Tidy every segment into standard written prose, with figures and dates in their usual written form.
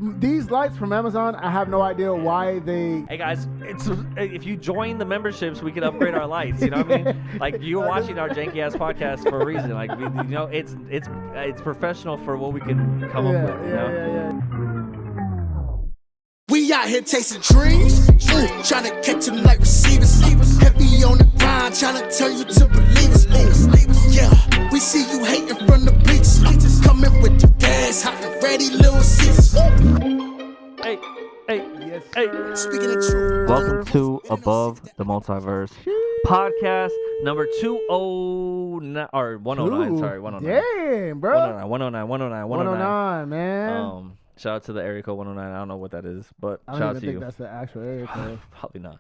These lights from Amazon, I have no idea why they. Hey guys, if you join the memberships, we can upgrade our lights. You know what I mean? Like you're watching our janky ass podcast for a reason. Like it's professional for what we can come up with. You know? We out here chasing dreams, trying to catch them like receivers. Heavy on the grind, trying to tell you to believe us. Yeah, we see you hating from the bleachers. Coming with the gas, hot and ready, little Caesars. Hey. Yes, Hey. sir. Speaking of truth. Welcome to Above the Multiverse podcast number 209 or 109. Sorry, 109. Damn, bro. 109, man. Shout out to the area code 109. I don't know what that is, but I don't shout out even to think you. that's the actual area code. Probably not.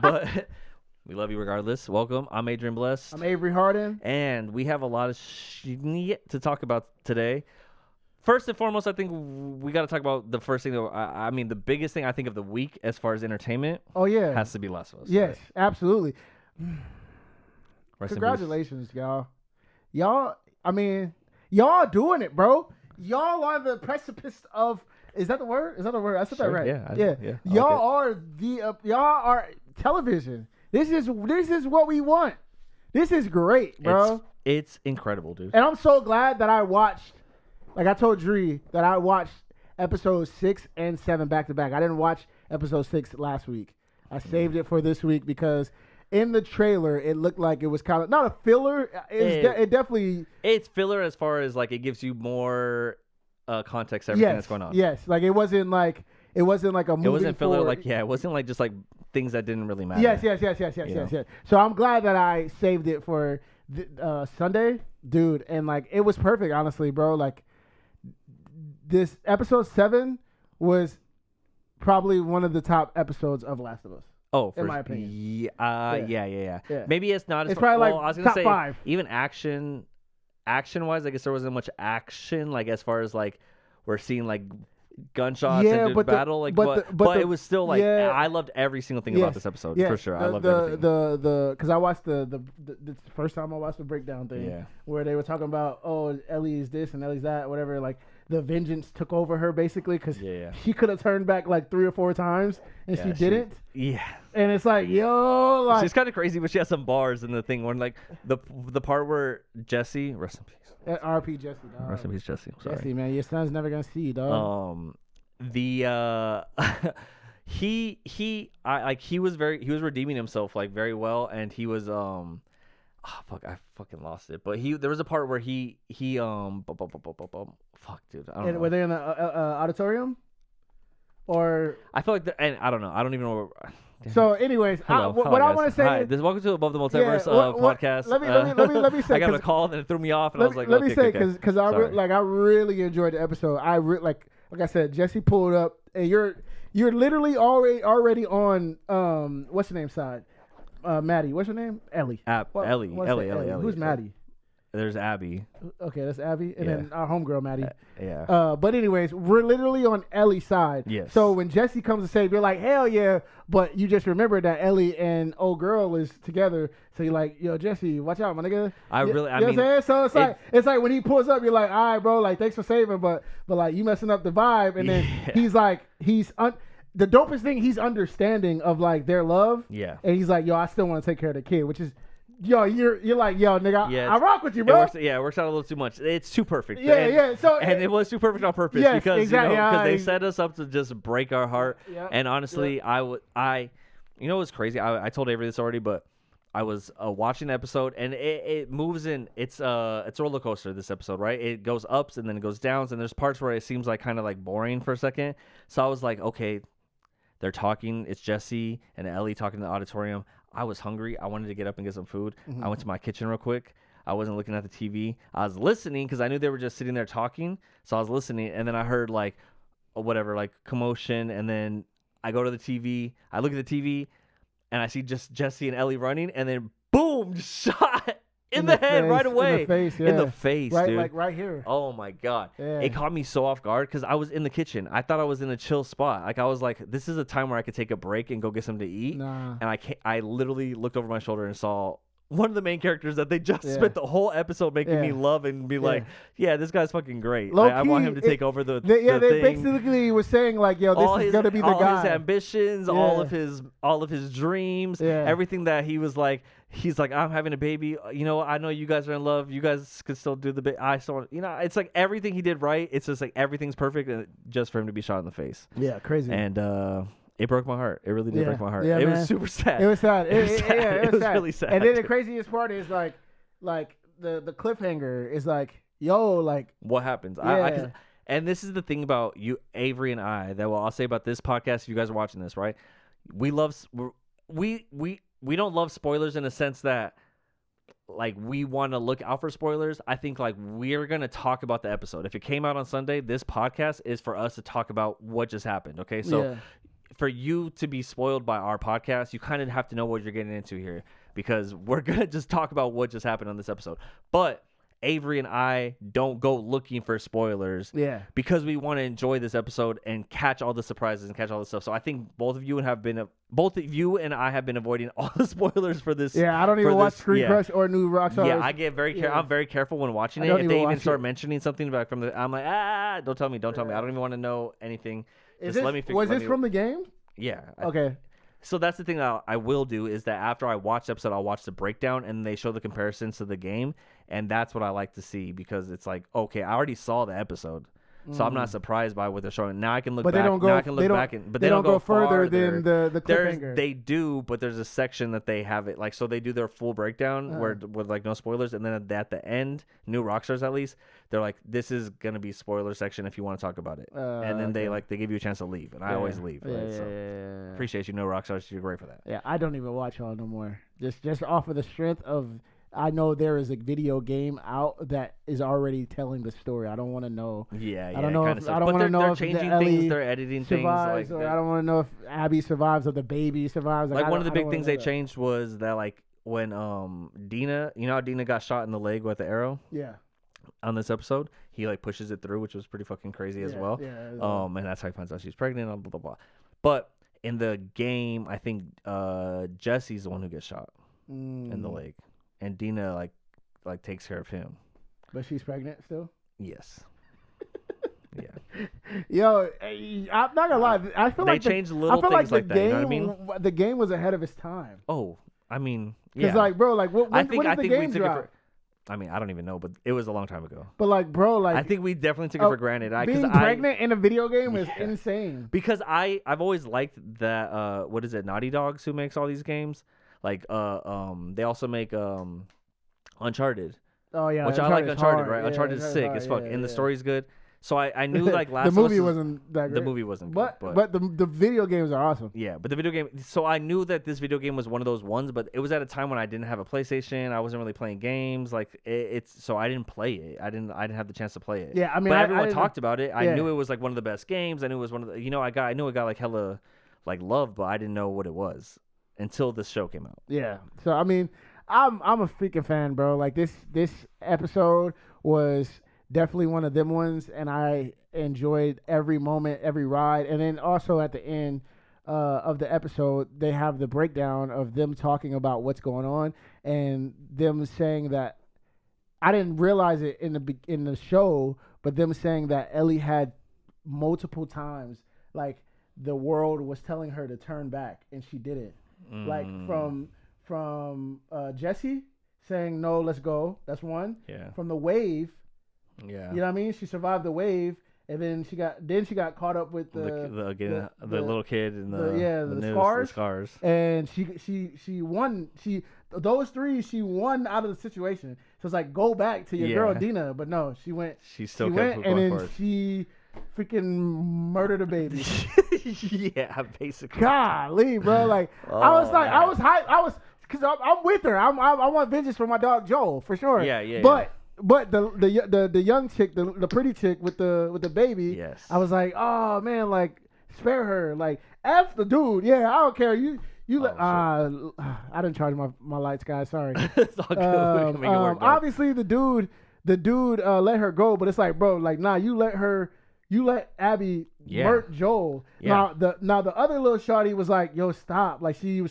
But we love you regardless. Welcome. I'm Adrian Blest. I'm Avery Harden. And we have a lot of shit to talk about today. First and foremost, I think we got to talk about the first thing. I mean, the biggest thing I think of the week as far as entertainment. Oh, yeah. Has to be Last of Us. Yes, absolutely. Rest in Congratulations, y'all. Y'all doing it, bro. Y'all are the precipice of. Is that the word? I said Sure, that right. yeah. Y'all are television. This is what we want. This is great, bro. It's incredible, dude. And I'm so glad that I watched. Like I told Dre that I watched episodes 6 and 7 back to back. I didn't watch episode 6 last week. I saved it for this week because in the trailer it looked like it was kind of not a filler. It definitely. It's filler as far as like it gives you more context to everything that's going on. Yes, like it wasn't like a movie. It wasn't filler forward. it wasn't like just like things that didn't really matter. Yes. So I'm glad that I saved it for Sunday, dude, and like it was perfect, honestly, bro. Like this episode 7 was probably one of the top episodes of Last of Us. Oh, in my opinion. Yeah. Maybe it's not as it's probably like I was gonna top say 5. Even action wise, I guess there wasn't much action. Like as far as like we're seeing like gunshots and battle, but it was still like I loved every single thing about this episode for sure. I loved everything. Because I watched the first time I watched the breakdown thing where they were talking about Ellie is this and Ellie's that, whatever. Like the vengeance took over her basically because she could have turned back like 3 or 4 times and she didn't. And it's like like she's kind of crazy, but she has some bars in the thing when like the part where Jesse, rest in peace. RP Jesse, dog. Rest in peace, Jesse. I'm sorry. Jesse, man, your son's never gonna see you, dog. He was redeeming himself like very well, and he was I fucking lost it. But there was a part where he fuck, dude. I don't know. Were they in the auditorium? Or I feel like and I don't know. I don't even know. So, anyways, what I want to say. Hi, welcome to Above the Multiverse podcast. Let me say. I got a call and it threw me off, and I was like, let me say because I really enjoyed the episode. Like I said, Jesse pulled up, and you're literally already on what's her name side? Maddie. What's her name? Ellie. Ellie. Who's Maddie? There's Abby. Okay, that's Abby, and then our homegirl Maddie. But anyways, we're literally on Ellie's side. Yes. So when Jesse comes to save, you're like, hell yeah! But you just remember that Ellie and old girl is together. So you're like, yo, Jesse, watch out, my nigga. I mean, what I'm saying? So it's like when he pulls up, you're like, all right, bro, like thanks for saving, but like you messing up the vibe, and then he's like, the dopest thing, he's understanding of like their love. Yeah. And he's like, yo, I still want to take care of the kid, which is. Yo, you're like, yo, nigga, I rock with you, bro. It works out a little too much. It's too perfect. So it was too perfect on purpose because they set us up to just break our heart. And honestly, you know what's crazy? I told Avery this already, but I was watching the episode and it moves in. It's a roller coaster. This episode, right? It goes ups and then it goes downs, and there's parts where it seems like kind of like boring for a second. So I was like, okay, they're talking. It's Jesse and Ellie talking in the auditorium. I was hungry. I wanted to get up and get some food. Mm-hmm. I went to my kitchen real quick. I wasn't looking at the TV. I was listening because I knew they were just sitting there talking. So I was listening, and then I heard like commotion, and then I go to the TV. I look at the TV, and I see just Jesse and Ellie running, and then boom, shot in the head right away. In the face, right, dude. Like right here. Oh my God. Yeah. It caught me so off guard because I was in the kitchen. I thought I was in a chill spot. Like I was like, this is a time where I could take a break and go get something to eat. Nah. And I literally looked over my shoulder and saw one of the main characters that they just spent the whole episode making me love and be like, yeah, this guy's fucking great. I want him to take over the they thing. Basically was saying like, yo, this is gonna be the guy. All his ambitions, all of his dreams, everything that he was like. He's like, I'm having a baby. You know, I know you guys are in love. You guys could still do the bit. I still, it's like everything he did right. It's just like everything's perfect, and just for him to be shot in the face. Yeah, crazy. And it broke my heart. It really did break my heart. Yeah, it was super sad. It was sad. It was really sad. And then the craziest part is like the cliffhanger is like, yo, like what happens? Yeah. And this is the thing about you, Avery and I, that I'll say about this podcast. If you guys are watching this, right? We don't love spoilers in a sense that like we want to look out for spoilers. I think like we're going to talk about the episode. If it came out on Sunday, this podcast is for us to talk about what just happened. Okay. So for you to be spoiled by our podcast, you kind of have to know what you're getting into here, because we're going to just talk about what just happened on this episode. But Avery and I don't go looking for spoilers because we want to enjoy this episode and catch all the surprises and catch all the stuff. So I think both of you and I have been avoiding all the spoilers for this. Yeah, I don't even watch Screen Crush or New Rockstars. Yeah, I get I'm very careful when watching it. If they even start mentioning something back from I'm like, don't tell me. I don't even want to know anything. Was this from the game? Yeah. Okay. So that's the thing that I will do, is that after I watch the episode, I'll watch the breakdown and they show the comparisons to the game. And that's what I like to see, because it's like, okay, I already saw the episode, so I'm not surprised by what they're showing. Now I can look back. But they don't go further than the cliffhanger. They do, but there's a section that they have it like, so they do their full breakdown with like no spoilers, and then at the end, New Rockstars at least, they're like, this is gonna be spoiler section if you want to talk about it, and then they give you a chance to leave, and I always leave. Appreciate you, New Rockstars. You're great for that. Yeah, I don't even watch y'all no more. Just off of the strength of, I know there is a video game out that is already telling the story. I don't want to know. Yeah, I don't know. I don't want to know if changing Ellie things, they're editing survives, things. Or I don't want to know if Abby survives or the baby survives. Like one of the big things they changed was that like when Dina, you know how Dina got shot in the leg with the arrow? Yeah. On this episode, he like pushes it through, which was pretty fucking crazy as well. Yeah. And that's how he finds out she's pregnant. Blah blah blah. But in the game, I think Jesse's the one who gets shot in the leg, and Dina like takes care of him. But she's pregnant still? Yes. Yeah. Yo, I'm not gonna lie. I feel like they changed little things like that. Game, you know what I mean? The game was ahead of its time. Oh, I mean, yeah. Because like, bro, like when did the game drop? I mean, I don't even know, but it was a long time ago. But like, bro, like I think we definitely took it for granted. Being pregnant in a video game is insane. Because I've always liked that. What is it? Naughty Dogs, who makes all these games. Like they also make Uncharted. Oh yeah, which I like Uncharted, right? Yeah, Uncharted is sick as fuck, and the story's good. So I knew like Last the movie wasn't that great. The movie wasn't good, but the video games are awesome. Yeah, but the video game. So I knew that this video game was one of those ones, but it was at a time when I didn't have a PlayStation. I wasn't really playing games. Like so I didn't play it. I didn't have the chance to play it. Yeah, I mean, but everyone talked about it. I knew it was like one of the best games. I knew it was one of the. I knew it got like hella like love, but I didn't know what it was until this show came out. Yeah. So I mean, I'm a freaking fan, bro. Like this episode was definitely one of them ones, and I enjoyed every moment, every ride. And then also at the end of the episode, they have the breakdown of them talking about what's going on, and them saying that, I didn't realize it in the show, but them saying that Ellie had multiple times, like the world was telling her to turn back, and she didn't. Like from Jesse saying, no, let's go. That's one. Yeah. From the wave. Yeah. You know what I mean? She survived the wave, and then she got caught up with the little kid and the scars. And she won. Those three, she won out of the situation. So it's like, go back to your girl Dina, but no, she went. She went, and then she freaking murdered a baby. Yeah, basically. Golly, bro. Like I was hyped. Because I'm with her. I want vengeance for my dog Joel for sure. Yeah. But the young chick, the pretty chick with the baby. Yes. I was like, oh man, like spare her. Like F the dude. Yeah, I don't care. I didn't charge my lights, guys. Sorry. It's all good. Obviously the dude let her go, but it's like, bro, like nah, you let Abby murk Joel. Yeah. Now the other little shawty was like, yo, stop. Like she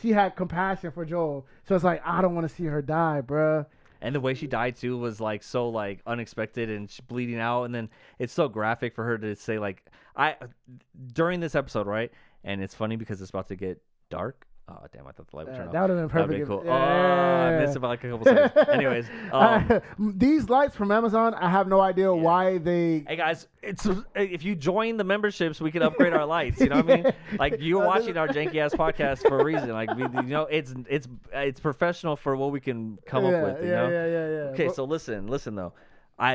she had compassion for Joel. So it's like, I don't want to see her die, bruh. And the way she died too was like so like unexpected and bleeding out, and then it's so graphic for her to say like during this episode, right? And it's funny because it's about to get dark. Oh damn! I thought the light would turn off. That would have been perfect. That'd be cool. Yeah. I missed about like a couple seconds. Anyways, these lights from Amazon, I have no idea why they. Hey guys, if you join the memberships, we can upgrade our lights. You know what I mean? Like you're watching our janky ass podcast for a reason. Like it's professional for what we can come up with. You know? Yeah. Okay, so listen though.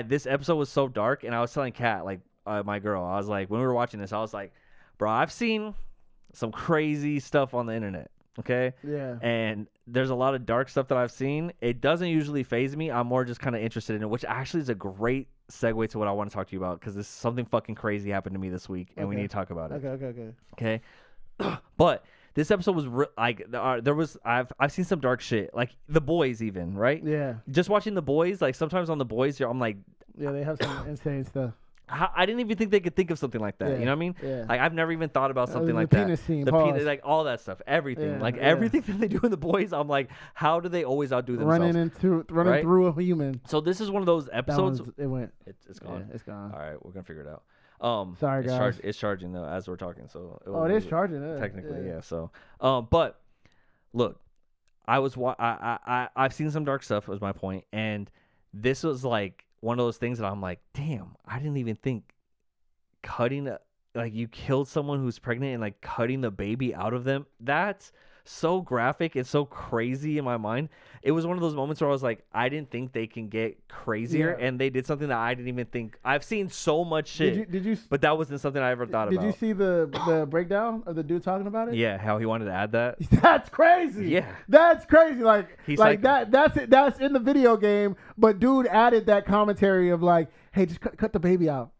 This episode was so dark, and I was telling Kat, like my girl, I was like, when we were watching this, I was like, bro, I've seen some crazy stuff on the internet. Okay. Yeah. And there's a lot of dark stuff that I've seen. It doesn't usually faze me. I'm more just kind of interested in it, which actually is a great segue to what I want to talk to you about because this something fucking crazy happened to me this week, and we need to talk about it. Okay. But this episode was I've seen some dark shit, like The Boys, even, right? Yeah. Just watching The Boys, like sometimes on The Boys, I'm like, yeah, they have some insane stuff. I didn't even think they could think of something like that. You know what I mean? Yeah. Like I've never even thought about something like the that. Penis scene, the penis, like all that stuff, everything, everything that they do in The Boys. I'm like, how do they always outdo themselves? Running through a human. So this is one of those episodes. It's gone. Yeah, it's gone. All right, we're gonna figure it out. Sorry guys. It's charging though as we're talking. So it is charging. Technically, yeah. So, but look, I've seen some dark stuff. Was my point, and this was like one of those things that I'm like, damn, I didn't even think. You killed someone who's pregnant and like cutting the baby out of them. That's so graphic. It's so crazy in my mind. It was one of those moments where I was like, I didn't think they can get crazier, and they did something that I didn't even think. I've seen so much shit. Did you? But that wasn't something I ever thought about. Did you see the breakdown of the dude talking about it? Yeah, how he wanted to add that. That's crazy. Yeah, that's crazy. Like he's like that. That's it. That's in the video game. But dude added that commentary of like, hey, just cut the baby out.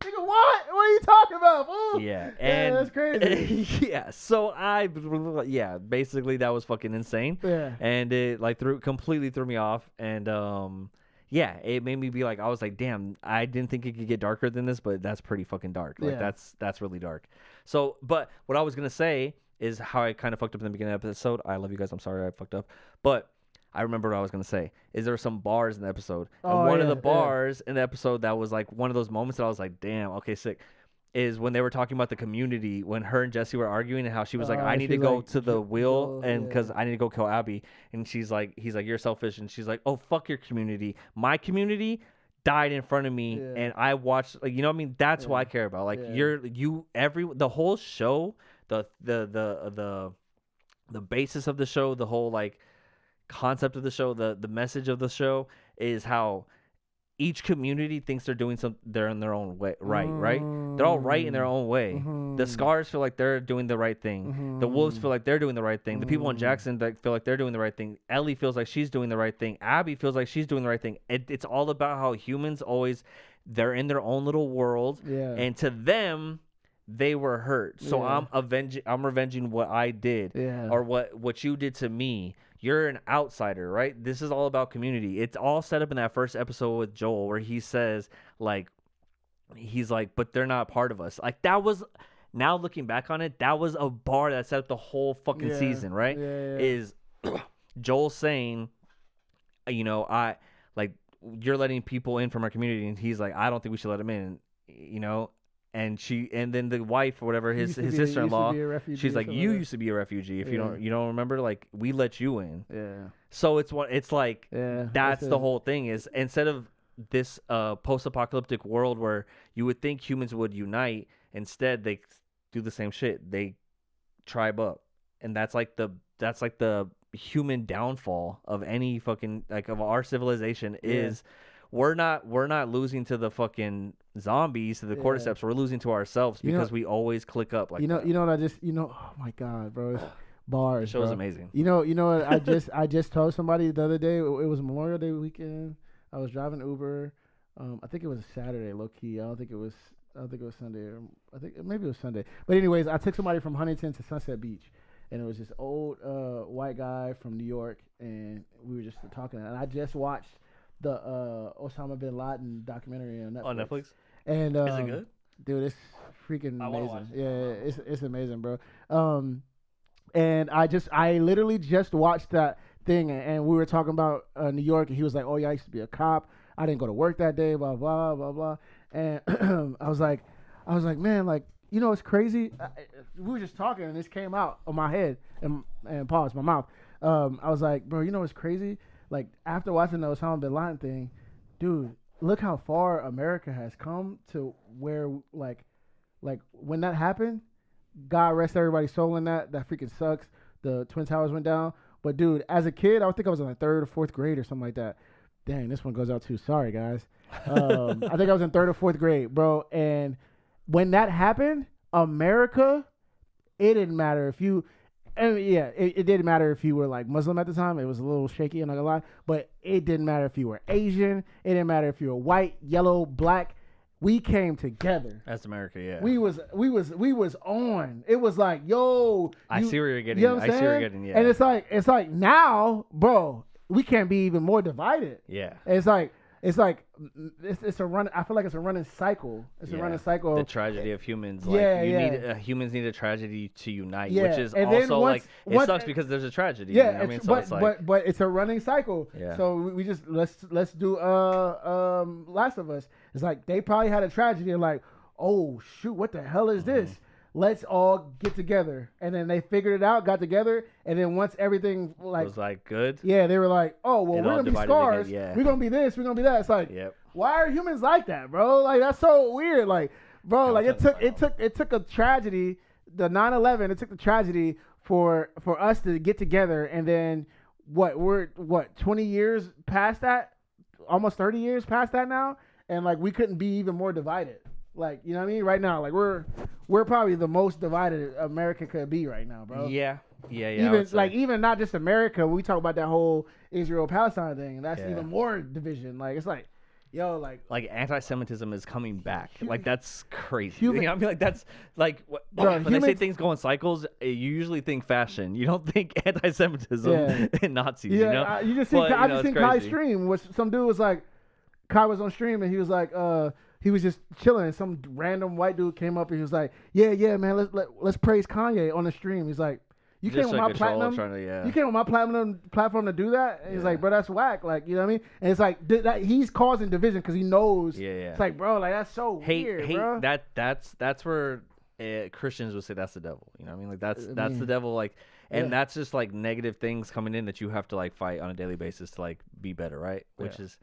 Nigga, what? What are you talking about, fool? Yeah, and that's crazy. Yeah, so basically that was fucking insane. Yeah, and it like completely threw me off, and it made me be like, I was like, damn, I didn't think it could get darker than this, but that's pretty fucking dark. Like that's really dark. So, but what I was gonna say is how I kind of fucked up in the beginning of the episode. I love you guys. I'm sorry I fucked up, but. I remember what I was going to say. Is there were some bars in the episode. And one of the bars in the episode that was like one of those moments that I was like, damn, okay, sick. Is when they were talking about the community, when her and Jesse were arguing and how she was like, I need to go to the wheel and because I need to go kill Abby. And he's like, you're selfish. And she's like, oh, fuck your community. My community died in front of me and I watched, like, you know what I mean? That's what I care about. Like the whole show, the basis of the show, the whole like, concept of the show, the message of the show is how each community thinks they're in their own way, right? They're all right in their own way. The Scars feel like they're doing the right thing. The Wolves feel like they're doing the right thing. The people in Jackson that feel like they're doing the right thing. Ellie feels like she's doing the right thing. Abby feels like she's doing the right thing. It's all about how humans always, they're in their own little world, and to them they were hurt. So I'm revenging what I did or what you did to me. You're an outsider, right? This is all about community. It's all set up in that first episode with Joel where he says, like, he's like, but they're not part of us. Like, that was, now looking back on it, that was a bar that set up the whole fucking season, right? Is Joel saying, you know, you're letting people in from our community. And he's like, I don't think we should let them in, you know? And then the wife or whatever, his sister-in-law, she's like, you used to be a refugee. If you don't remember, like, we let you in. Yeah. So it's that's the whole thing is instead of this post-apocalyptic world where you would think humans would unite, instead they do the same shit. They tribe up, and that's like the human downfall of any fucking of our civilization is. We're not losing to the fucking zombies, to the cordyceps. We're losing to ourselves because we always click up like that. You know what oh my God, bro. It's bars. The show's amazing. You know what I just told somebody the other day. It was Memorial Day weekend. I was driving Uber. I think it was a Saturday, low key. I don't think it was Sunday. I think maybe it was Sunday. But anyways, I took somebody from Huntington to Sunset Beach. And it was this old white guy from New York, and we were just talking. And I just watched the Osama bin Laden documentary on Netflix. On Netflix? And is it good? Dude, it's freaking amazing. Yeah, it's amazing, bro. And I literally just watched that thing, and we were talking about New York, and he was like, oh yeah, I used to be a cop. I didn't go to work that day, blah blah blah blah. And I was like, man, like, you know, it's crazy. We were just talking, and this came out of my head and paused my mouth. I was like, bro, you know what's crazy? Like, after watching the Osama bin Laden thing, dude, look how far America has come to where, like when that happened, God rest everybody's soul in that. That freaking sucks. The Twin Towers went down. But, dude, as a kid, I think I was in the 3rd or 4th grade or something like that. Dang, this one goes out too. Sorry, guys. I think I was in 3rd or 4th grade, bro. And when that happened, America, it didn't matter if you, it didn't matter if you were like Muslim at the time. It was a little shaky, I'm not gonna lie. But it didn't matter if you were Asian. It didn't matter if you were white, yellow, black. We came together. That's America, yeah. We was on. It was like, yo. I see where you're getting. You know what I'm I see where you're getting, yeah. And it's like now, bro, we can't be even more divided. Yeah. It's a run. I feel like it's a running cycle. It's a running cycle. The tragedy of humans. Like, humans need a tragedy to unite, which is and also it sucks because there's a tragedy. Yeah, you know what I mean? So but it's a running cycle. Yeah. So we just let's do Last of Us. It's like they probably had a tragedy and like, oh shoot, what the hell is this? Let's all get together. And then they figured it out, got together, and then once everything was like good. Yeah, they were like, oh well, we're gonna be scars. We're gonna be this, we're gonna be that. It's like, why are humans like that, bro? Like, that's so weird. Like, bro, like it took a tragedy, the 9/11, it took the tragedy for us to get together, and then we're 20 years past that, almost 30 years past that now, and like we couldn't be even more divided. Like, you know what I mean? Right now, like we're probably the most divided America could be right now, bro. Yeah. Even not just America. When we talk about that whole Israel-Palestine thing, that's even more division. Like, it's like, yo, like anti-Semitism is coming back. Like, that's crazy. You know what I mean? Like, that's like when they say things go in cycles, you usually think fashion. You don't think anti-Semitism and Nazis. You know? I just seen Kai's stream. Which some dude was like, Kai was on stream and he was like, he was just chilling, and some random white dude came up and he was like, "Yeah, man, let's praise Kanye on the stream." He's like, "You came on my platinum, you came on my platinum platform to do that?" And he's like, "Bro, that's whack." Like, you know what I mean? And it's like that he's causing division because he knows. It's like, bro, like that's so weird, bro. That's where Christians would say that's the devil. You know what I mean? Like that's the devil. Like, and that's just like negative things coming in that you have to like fight on a daily basis to like be better, right? Which is.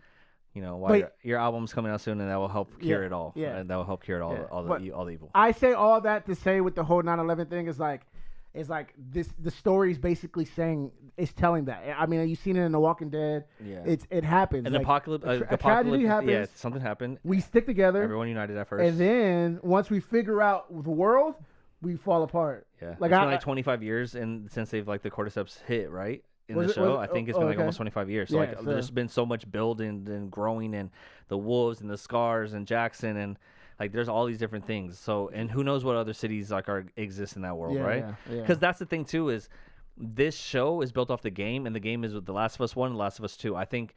You know, why your album's coming out soon, and that will help cure it all. Yeah, and that will help cure all the evil. I say all that to say with the whole 9/11 thing is like this. The story is basically saying it's telling that. I mean, you've seen it in The Walking Dead. Yeah, it happens. An like, apocalypse. A tragedy happens. Yeah, something happened. We stick together. Everyone united at first, and then once we figure out the world, we fall apart. Yeah, like it's been like 25 years, and since they've like the cordyceps hit, right? In the show, I think it's been like almost 25 years. So there's been so much building and growing, and the wolves and the scars and Jackson, and like there's all these different things. So, and who knows what other cities like exist in that world, right? Because that's the thing too, is this show is built off the game, and the game is with The Last of Us 1 and The Last of Us 2. I think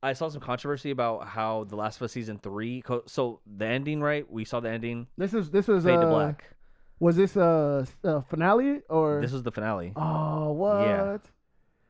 I saw some controversy about how The Last of Us Season 3. So the ending, right? We saw the ending. This was Fade to Black. Was this a finale or? This was the finale. Oh, what? Yeah.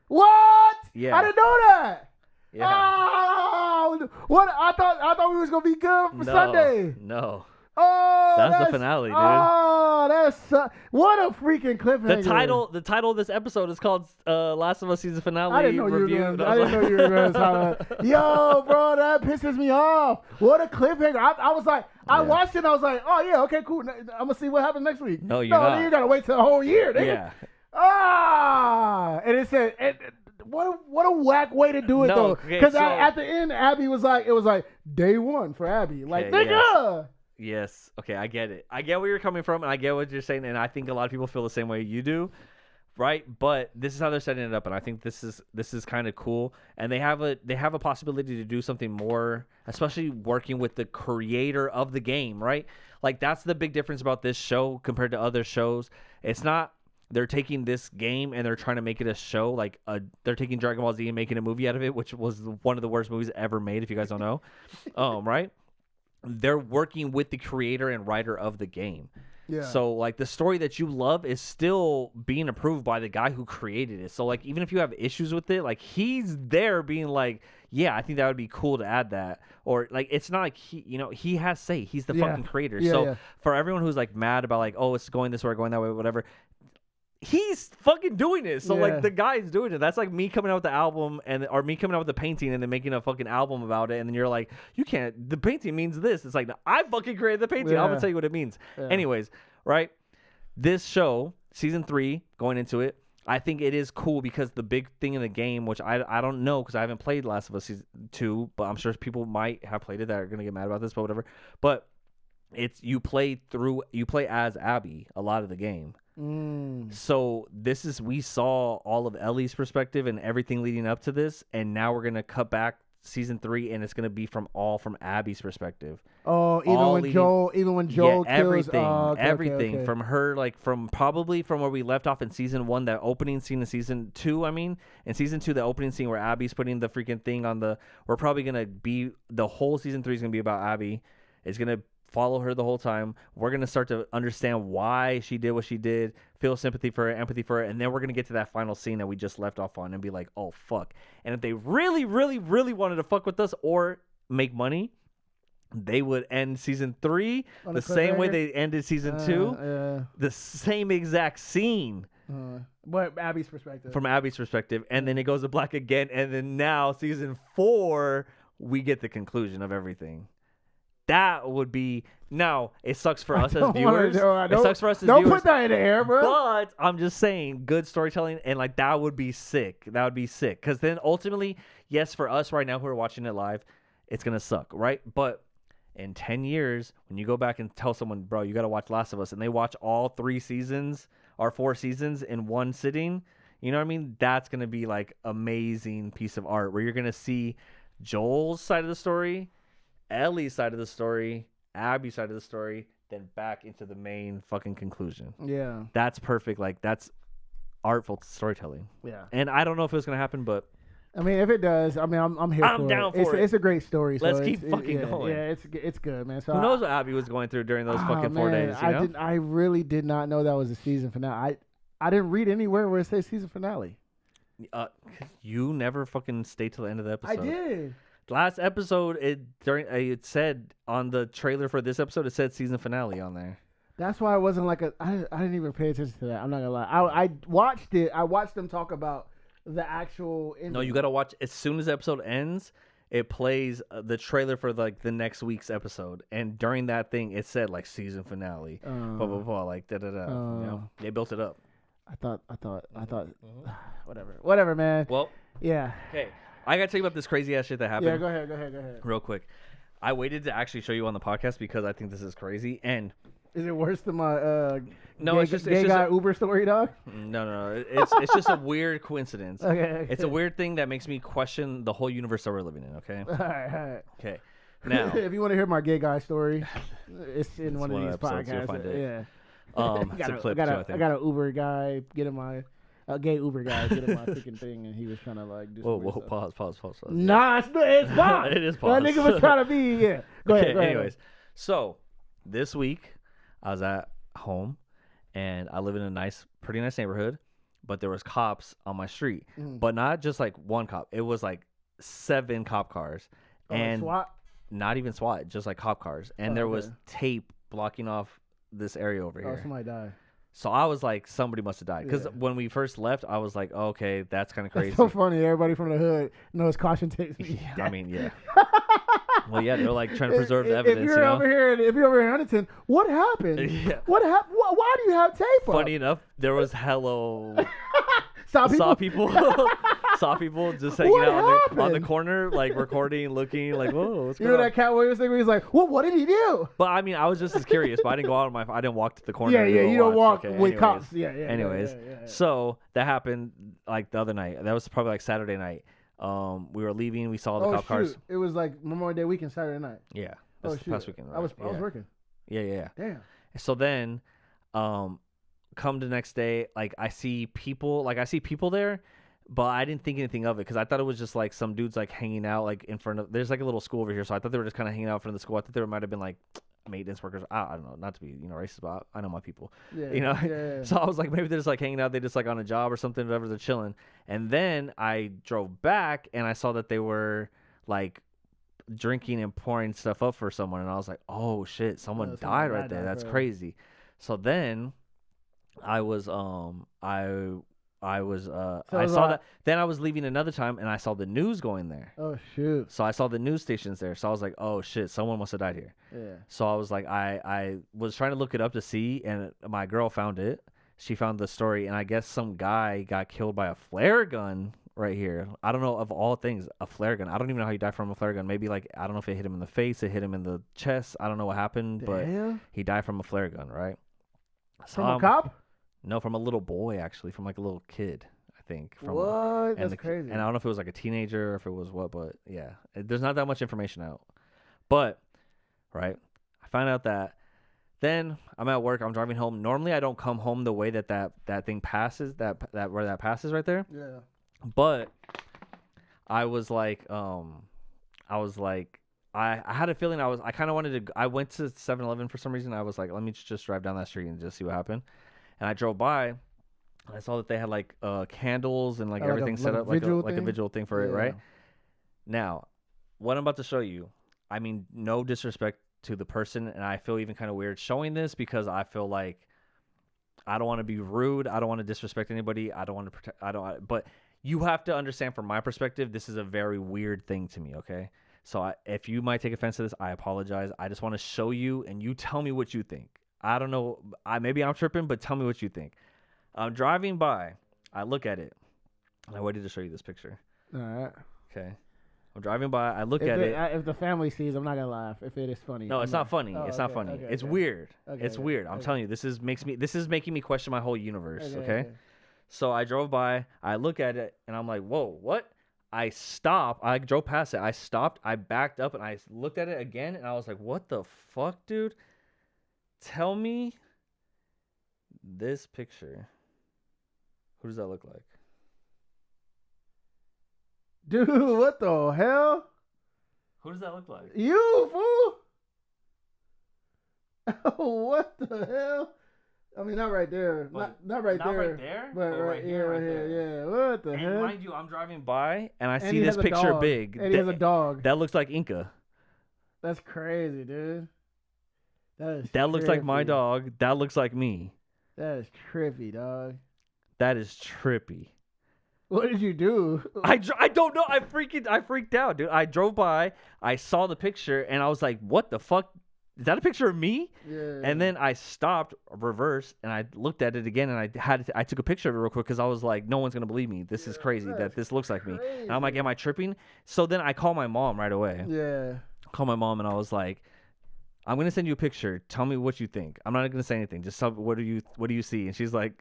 What? Yeah. I didn't know that. Yeah. Oh, what? I thought we was gonna be good for Sunday. No. Oh, that's the finale, dude. Oh, what a freaking cliffhanger. The title of this episode is called Last of Us Season Finale. I didn't know you were going to. Yo, bro, that pisses me off. What a cliffhanger. I was like, I watched it and I was like, oh, yeah, okay, cool. I'm going to see what happens next week. No, you're not. You got to wait till the whole year. Yeah. And it said, what a whack way to do it, though. Because at the end, Abby was like, it was like day one for Abby. Like, nigga. Yes. Okay, I get it. I get where you're coming from, and I get what you're saying, and I think a lot of people feel the same way you do, right? But this is how they're setting it up, and I think this is kind of cool. And they have a possibility to do something more, especially working with the creator of the game, right? Like that's the big difference about this show compared to other shows. It's not they're taking this game and they're trying to make it a show. Like they're taking Dragon Ball Z and making a movie out of it, which was one of the worst movies ever made. If you guys don't know, right? They're working with the creator and writer of the game. Yeah. So like the story that you love is still being approved by the guy who created it. So like even if you have issues with it, like he's there being like, yeah, I think that would be cool to add that. Or like it's not like he has say. He's the fucking creator. So for everyone who's like mad about like, oh, it's going this way or going that way, whatever, he's fucking doing it. So like the guy's doing it. That's like me coming out with the album or me coming out with the painting and then making a fucking album about it. And then you're like, you can't. The painting means this. It's like, no, I fucking created the painting. I'm gonna tell you what it means. Yeah. Anyways, right? This show, season 3, going into it, I think it is cool because the big thing in the game, which I don't know because I haven't played Last of Us season 2, but I'm sure people might have played it that are gonna get mad about this, but whatever. But it's you play as Abby a lot of the game. So we saw all of Ellie's perspective and everything leading up to this, and now we're gonna cut back season 3, and it's gonna be from Abby's perspective. Oh, even when Joel kills everything from her, like from where we left off in season 1, that opening scene in season 2. I mean, in season 2, the opening scene where Abby's putting the freaking thing on we're probably gonna be the whole season 3 is gonna be about Abby. It's gonna follow her the whole time. We're going to start to understand why she did what she did, feel sympathy for her, empathy for her, and then we're going to get to that final scene that we just left off on and be like, oh, fuck. And if they really, really, really wanted to fuck with us or make money, they would end season 3 the same way they ended season 2. The same exact scene. But Abby's perspective. From Abby's perspective. And then it goes to black again. And then now, season 4, we get the conclusion of everything. That would be now. It sucks for us as viewers. It sucks for us as viewers. Don't put that in the air, bro. But I'm just saying, good storytelling, and like that would be sick. That would be sick. Because then ultimately, yes, for us right now who are watching it live, it's gonna suck, right? But in 10 years, when you go back and tell someone, bro, you gotta watch Last of Us, and they watch all 3 seasons or 4 seasons in one sitting, you know what I mean? That's gonna be like amazing piece of art where you're gonna see Joel's side of the story, Ellie's side of the story, Abby's side of the story, then back into the main fucking conclusion. Yeah. That's perfect. Like, that's artful storytelling. Yeah. And I don't know if it's going to happen, but... I mean, if it does, I mean, I'm here for it. I'm down for it. It's a great story. Let's keep fucking going. Yeah, it's good, man. So who knows what Abby was going through during those fucking 4 days, you know? I really did not know that was a season finale. I didn't read anywhere where it says season finale. You never fucking stayed till the end of the episode. I did. Last episode, it said on the trailer for this episode, it said season finale on there. That's why it wasn't like I didn't even pay attention to that. I'm not gonna lie. I watched it. I watched them talk about the actual ending. No, you gotta watch as soon as the episode ends. It plays the trailer for like the next week's episode, and during that thing, it said like season finale, blah blah blah, like da da da. You know, they built it up. I thought. Whatever, man. Well, yeah. Okay. I gotta tell you about this crazy ass shit that happened. Yeah, go ahead. Real quick. I waited to actually show you on the podcast because I think this is crazy. And is it worse than my no, it's just Uber story, dog? No. It's just a weird coincidence. Okay. It's a weird thing that makes me question the whole universe that we're living in. Okay. All right. Okay. Now, if you want to hear my gay guy story, it's in one of these podcasts. You'll find it. Yeah. It's a clip. I got an Uber guy getting my. A gay Uber guy did my freaking thing, and he was trying to like do. Whoa! Pause. Nah, it's pause. It is pause. That nigga was trying to be Go ahead. Anyways, so this week I was at home, and I live in a pretty nice neighborhood, but there was cops on my street, but not just like one cop. It was like 7 cop cars, and SWAT? Not even SWAT, just like cop cars, and there was tape blocking off this area over here. Oh, somebody died. So I was like, somebody must have died. Because when we first left, I was like, oh, okay, that's kind of crazy. It's so funny. Everybody from the hood knows caution tapes. Yeah, I mean, yeah. Well, yeah, they're like trying to preserve the evidence. If you're over here in Huntington, what happened? Yeah. What happened? Why do you have tape up? Funny enough, there was Saw people just hanging out on the corner, like recording, looking, like, whoa, what's going on? You know that Cat Williams thing where he's like, well, what did he do? But I mean, I was just as curious, but I didn't go out I didn't walk to the corner. Yeah, you don't walk with anyways. cops. Yeah. Anyways, so that happened like the other night. That was probably like Saturday night. We were leaving. We saw the cop cars. It was like Memorial Day weekend, Saturday night. Yeah. That's the past weekend. Right? I was working. Yeah. Damn. So then, come the next day, like I see people there, but I didn't think anything of it because I thought it was just like some dudes like hanging out like in front of. There's like a little school over here, so I thought they were just kind of hanging out in front of the school. I thought there might have been like maintenance workers. I don't know, not to be racist, but I know my people. Yeah, Yeah. So I was like, maybe they're just like hanging out. They just like on a job or something, whatever. They're chilling. And then I drove back and I saw that they were like drinking and pouring stuff up for someone, and I was like, oh shit, someone died right there. That's crazy. So then I saw that. Then I was leaving another time, and I saw the news going there. Oh shoot! So I saw the news stations there. So I was like, oh shit, someone must have died here. Yeah. So I was like, I was trying to look it up to see, and my girl found it. She found the story, and I guess some guy got killed by a flare gun right here. I don't know, of all things, a flare gun. I don't even know how he died from a flare gun. Maybe like, I don't know if it hit him in the face, it hit him in the chest. I don't know what happened, but he died from a flare gun, right? From a cop? No, from a little boy, actually, from like a little kid, I think. What? That's crazy. And I don't know if it was like a teenager or if it was what, but yeah, there's not that much information out. But, right, I found out that. Then I'm at work. I'm driving home. Normally, I don't come home the way that thing passes. That where that passes right there. Yeah. But I was like, I had a feeling I kind of wanted to. I went to 7-Eleven for some reason. I was like, let me just drive down that street and just see what happened. And I drove by, and I saw that they had like candles and like everything set up like a visual thing for it, right? Now, what I'm about to show you, I mean, no disrespect to the person, and I feel even kind of weird showing this because I feel like I don't want to be rude. I don't want to disrespect anybody. I don't want to protect. But you have to understand from my perspective, this is a very weird thing to me. Okay, so if you might take offense to this, I apologize. I just want to show you, and you tell me what you think. I don't know. Maybe I'm tripping, but tell me what you think. I'm driving by. I look at it, and I waited to show you this picture. All right. Okay. I'm driving by. I look at it. If the family sees, I'm not gonna laugh. If it is funny. No, it's not funny. It's not funny. It's weird. It's weird. I'm telling you, this is making me question my whole universe. Okay. So I drove by. I look at it, and I'm like, whoa, what? I stopped. I drove past it. I stopped. I backed up, and I looked at it again, and I was like, what the fuck, dude? Tell me this picture. Who does that look like? Dude, what the hell? Who does that look like? You, fool! What the hell? I mean, not right there. Not right there. Not right there? But right here, right here. Yeah, what the hell? And mind you, I'm driving by, and I see this picture big. And he has a dog. That looks like Inca. That's crazy, dude. That looks like my dog. That looks like me. That is trippy, dog. That is trippy. What did you do? I don't know. I freaked out, dude. I drove by. I saw the picture, and I was like, what the fuck? Is that a picture of me? Yeah. And then I stopped, reversed, and I looked at it again, and I took a picture of it real quick because I was like, no one's going to believe me. This is crazy that this looks like me. And I'm like, am I tripping? So then I call my mom right away. Yeah. Call my mom, and I was like, I'm gonna send you a picture. Tell me what you think. I'm not gonna say anything. Just tell me, what do you see? And she's like,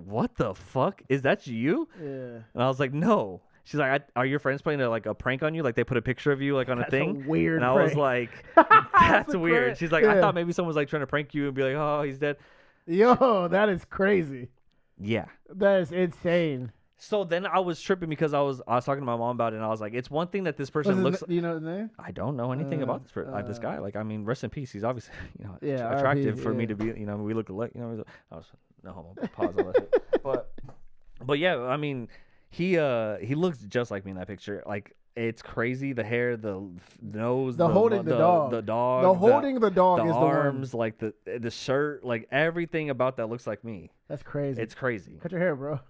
what the fuck? Is that you? Yeah. And I was like, no. She's like, are your friends playing a prank on you? Like they put a picture of you like on a thing? That's a weird And I was like, that's weird. She's like, I thought maybe someone was like trying to prank you and be like, oh, he's dead. Yo, that is crazy. Yeah. That is insane. So then I was tripping because I was talking to my mom about it, and I was like, it's one thing that this person looks. Do you know his name? I don't know anything about this guy. Like, I mean, rest in peace. He's obviously attractive for me to be. We look alike. I was no homo. Pause all that shit. But yeah, I mean, he looks just like me in that picture. Like, it's crazy. The hair, the nose, the holding the dog, the dog, the holding the dog, the is arms, the like the shirt, like everything about that looks like me. That's crazy. It's crazy. Cut your hair, bro.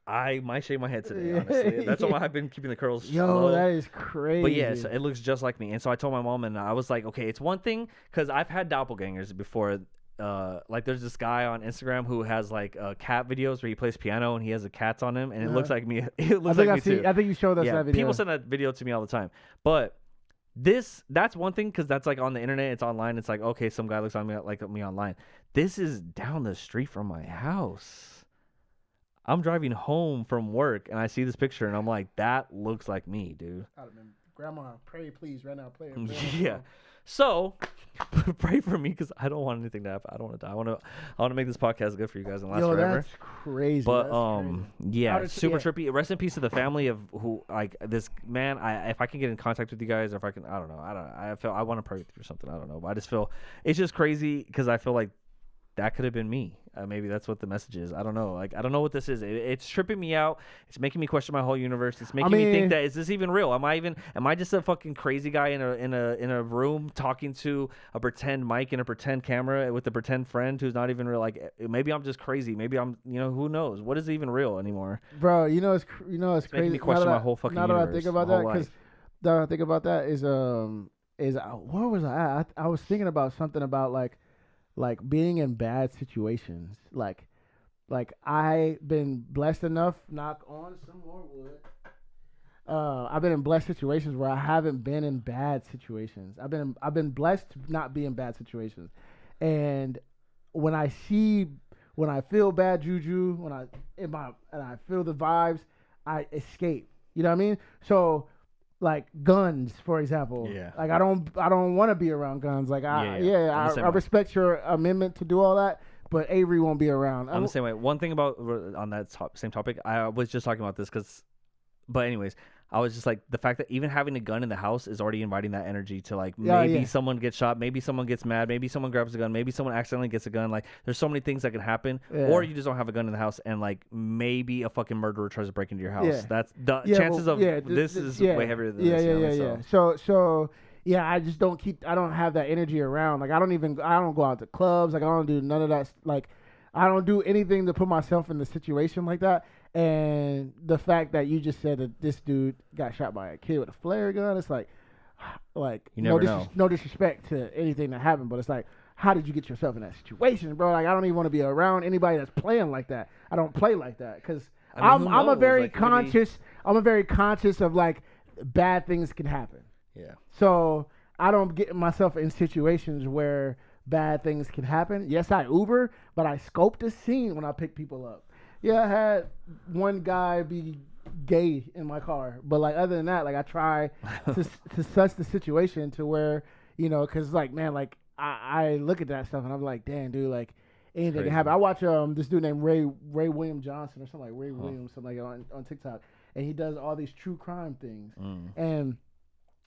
I might shave my head today, honestly. That's why I've been keeping the curls low. That is crazy. But yeah, so it looks just like me. And so I told my mom, and I was like, okay, it's one thing, because I've had doppelgangers before. Like there's this guy on Instagram who has like cat videos where he plays piano and he has a cats on him, and it looks like me. It looks like me too. I think you showed us that video. People send that video to me all the time. But that's one thing, because that's like on the internet, it's online. It's like, okay, some guy looks on me like me online. This is down the street from my house. I'm driving home from work, and I see this picture, and I'm like, that looks like me, dude. Grandma, pray, please, right now, play. Yeah. So pray for me because I don't want anything to happen. I don't want to die. I want to make this podcast good for you guys and last forever. That's crazy. But yeah, super trippy. Rest in peace to the family of who like this man. If I can get in contact with you guys, or if I can, I don't know. I want to pray with you or something. I don't know. But I just feel it's just crazy because I feel like that could have been me. Maybe that's what the message is. I don't know. Like, I don't know what this is. It's tripping me out. It's making me question my whole universe. It's making me think that, is this even real? Am I just a fucking crazy guy in a room talking to a pretend mic and a pretend camera with a pretend friend who's not even real? Like, maybe I'm just crazy. Maybe I'm, who knows? What is even real anymore? Bro, it's crazy. Making me question my whole fucking universe. Now that I think about that, because I think about that is where was I at? I was thinking about something about like being in bad situations. Like I've been blessed enough, knock on some more wood. I've been in blessed situations where I haven't been in bad situations. I've been blessed to not be in bad situations. And when I feel bad juju, and I feel the vibes, I escape. You know what I mean? So like guns, for example. Yeah. Like I don't want to be around guns. Like I respect your amendment to do all that, but Avery won't be around. I'm the same way. One thing about on that same topic, I was just talking about this but anyways, I was just like, the fact that even having a gun in the house is already inviting that energy to like maybe someone gets shot, maybe someone gets mad, maybe someone grabs a gun, maybe someone accidentally gets a gun. Like there's so many things that can happen, or you just don't have a gun in the house and like maybe a fucking murderer tries to break into your house. Yeah. That's the chances of this is way heavier than this. Yeah. So yeah, I just don't have that energy around. Like I don't go out to clubs. Like I don't do none of that. Like I don't do anything to put myself in the situation like that. And the fact that you just said that this dude got shot by a kid with a flare gun, it's like you never know. No disrespect to anything that happened, but it's like, how did you get yourself in that situation, bro? Like I don't even want to be around anybody that's playing like that. I don't play like that because I'm a very conscious. I'm a very conscious of like bad things can happen. Yeah. So I don't get myself in situations where bad things can happen. Yes, I Uber, but I scope the scene when I pick people up. Yeah, I had one guy be gay in my car, but like other than that, like I try to suss the situation to where, because like, man, like I look at that stuff and I'm like, damn, dude, like anything can happen. I watch this dude named Ray William Johnson or something like Ray Williams, something like on TikTok, and he does all these true crime things, and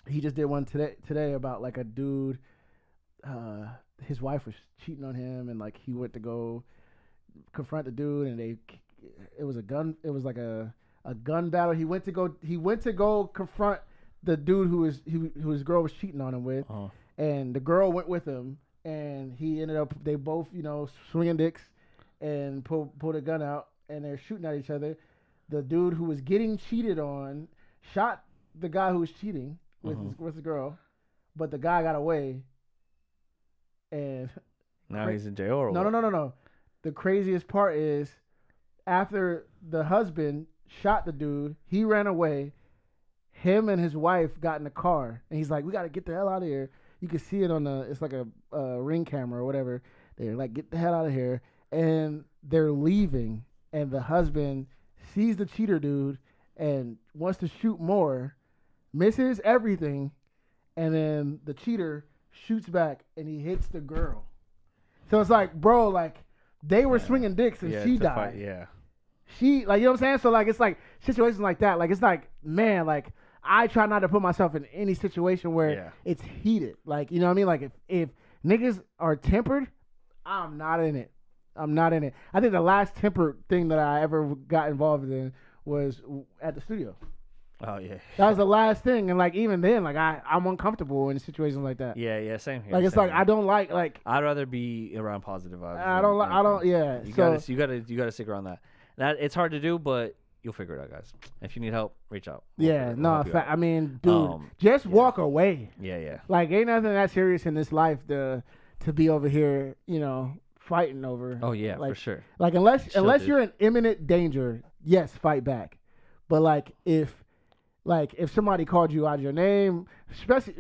he just did one today about like a dude, his wife was cheating on him, and like he went to go confront the dude, and it was a gun. It was like a gun battle. He went to go confront the dude who his girl was cheating on him with, and the girl went with him, and he ended up, they both swinging dicks, and pulled a gun out, and they're shooting at each other. The dude who was getting cheated on shot the guy who was cheating with the girl, but the guy got away, and now he's in jail. Or No. The craziest part is, after the husband shot the dude, he ran away. Him and his wife got in the car, and he's like, "We got to get the hell out of here." You can see it on it's like a ring camera or whatever. They're like, "Get the hell out of here," and they're leaving. And the husband sees the cheater dude and wants to shoot more, misses everything, and then the cheater shoots back and he hits the girl. So it's like, bro, like. They were swinging dicks and she died. She, like, you know what I'm saying? So, like, it's like situations like that. Like, it's like, man, like, I try not to put myself in any situation where it's heated. Like, you know what I mean? Like, if niggas are tempered, I'm not in it. I think the last tempered thing that I ever got involved in was at the studio. Oh, yeah. That was the last thing. And, like, even then, like, I'm uncomfortable in situations like that. Yeah, same here. Like, it's like, I don't like. I'd rather be around positive vibes. You gotta stick around that. It's hard to do, but you'll figure it out, guys. If you need help, reach out. I mean, dude, just walk away. Yeah. Like, ain't nothing that serious in this life to be over here, fighting over. Oh, yeah, like, for sure. Like, unless you're in imminent danger, yes, fight back. But, like, if somebody called you out your name, especially,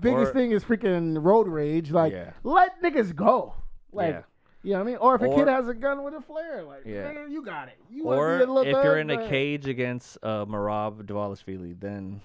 biggest thing is freaking road rage. Like, let niggas go. Like, you know what I mean? Or if a kid has a gun with a flare, like, man, you got it. Or if you're in a cage against Marab Dvalishvili, then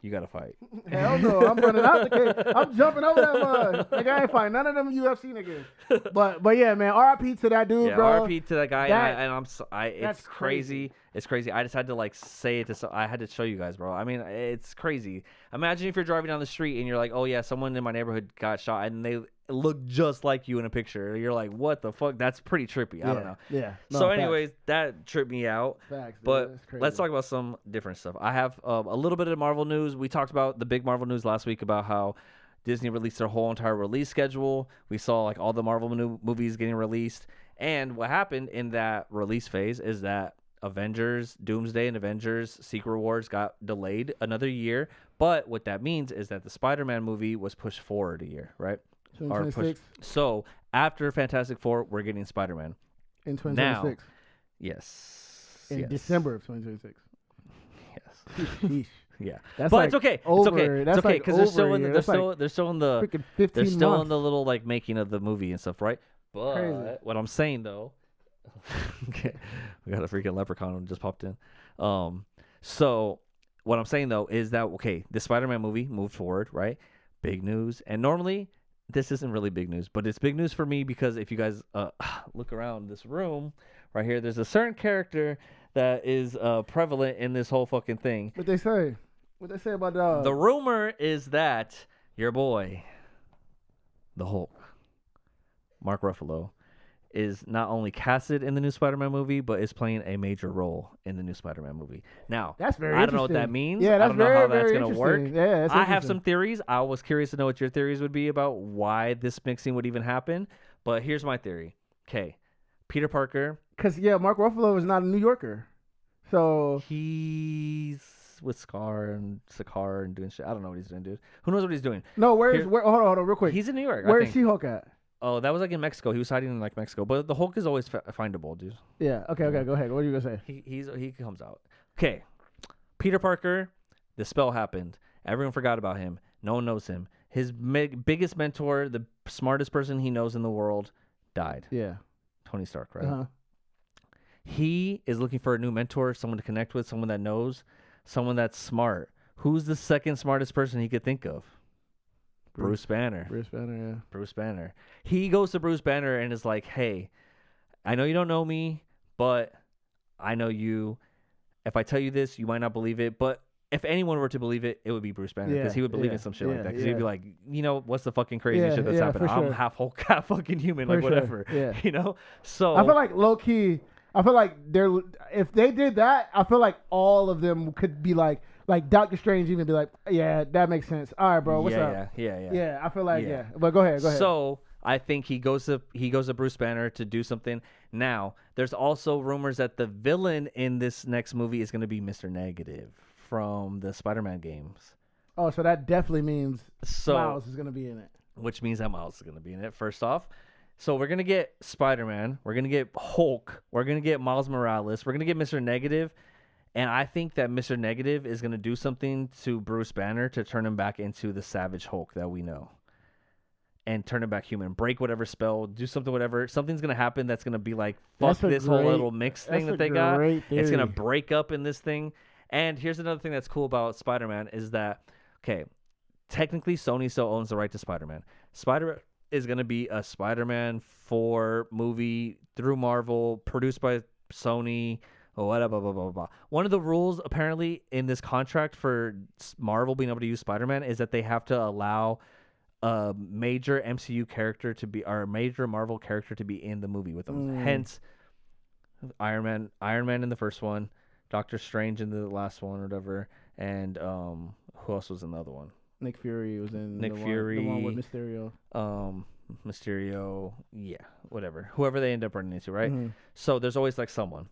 You gotta fight. Hell no, I'm running out the cage. I'm jumping over that mud. Like, I ain't fighting none of them UFC niggas. But yeah, man, RIP to that dude, bro. RIP to that guy. It's crazy. It's crazy. I just had to like say it I had to show you guys, bro. I mean, it's crazy. Imagine if you're driving down the street and you're like, oh yeah, someone in my neighborhood got shot, and they look just like you in a picture. You're like, what the fuck? That's pretty trippy. I don't know. Yeah. No, so anyways, that tripped me out. Facts, but let's talk about some different stuff. I have a little bit of Marvel news. We talked about the big Marvel news last week about how Disney released their whole entire release schedule. We saw like all the Marvel movies getting released. And what happened in that release phase is that Avengers Doomsday and Avengers Secret Wars got delayed another year. But what that means is that the Spider-Man movie was pushed forward a year, right? So after Fantastic Four, we're getting Spider-Man in 2026. Yes. In December of 2026 Yes. Yeah. That's but like it's okay. Over, it's okay because they're still in the they're still in the little like making of the movie and stuff, right? But crazy. What I'm saying though, okay, we got a freaking leprechaun who just popped in. So what I'm saying though is that the Spider-Man movie moved forward, right? Big news. And normally this isn't really big news, but it's big news for me because if you guys look around this room right here, there's a certain character that is prevalent in this whole fucking thing. What they say about the rumor is that your boy, the Hulk, Mark Ruffalo, is not only casted in the new Spider-Man movie, but is playing a major role in the new Spider-Man movie. Now, that's very I don't know what that means. Yeah, that's I don't know how that's going to work. Yeah, I have some theories. I was curious to know what your theories would be about why this mixing would even happen. But here's my theory. Okay, Peter Parker. Because, Mark Ruffalo is not a New Yorker. So he's with Scar and doing shit. I don't know what he's doing, dude. Who knows what he's doing? No, where hold on, real quick. He's in New York. Where is She-Hulk at? Oh, that was like in Mexico. He was hiding in like Mexico. But the Hulk is always findable, dude. Yeah. Okay. Go ahead. What are you gonna say? He comes out. Okay. Peter Parker. The spell happened. Everyone forgot about him. No one knows him. His biggest mentor, the smartest person he knows in the world, died. Yeah. Tony Stark, right? Uh-huh. He is looking for a new mentor, someone to connect with, someone that knows, someone that's smart. Who's the second smartest person he could think of? Bruce Banner. Bruce Banner. He goes to Bruce Banner and is like, hey, I know you don't know me, but I know you. If I tell you this, you might not believe it, but if anyone were to believe it, it would be Bruce Banner because he would believe in some shit like that. Because he'd be like, what's the fucking crazy shit that's happening? I'm half Hulk, half fucking human, like whatever. Yeah. So I feel like low key. I feel like if they did that, I feel like all of them could be like Doctor Strange even be like, yeah, that makes sense. All right, bro, what's up? Yeah. I feel like but go ahead. So I think he goes to Bruce Banner to do something. Now, there's also rumors that the villain in this next movie is going to be Mr. Negative from the Spider-Man games. Oh, so that definitely means Miles is going to be in it. Which means that Miles is going to be in it, first off. So we're going to get Spider-Man. We're going to get Hulk. We're going to get Miles Morales. We're going to get Mr. Negative. And I think that Mr. Negative is going to do something to Bruce Banner to turn him back into the Savage Hulk that we know. And turn him back human. Break whatever spell. Do something, whatever. Something's going to happen that's going to be like, fuck this whole little mix thing that they got. Theory. It's going to break up in this thing. And here's another thing that's cool about Spider-Man is that, technically Sony still owns the right to Spider-Man. Spider-Man is going to be a Spider-Man 4 movie through Marvel, produced by Sony, blah, blah, blah, blah, blah. One of the rules, apparently, in this contract for Marvel being able to use Spider-Man is that they have to allow a major MCU character to be, or a major Marvel character to be in the movie with them. Hence, Iron Man in the first one, Doctor Strange in the last one or whatever, and who else was in the other one? Nick Fury was in the one with Mysterio. Mysterio, whatever. Whoever they end up running into, right? Mm-hmm. So there's always like someone.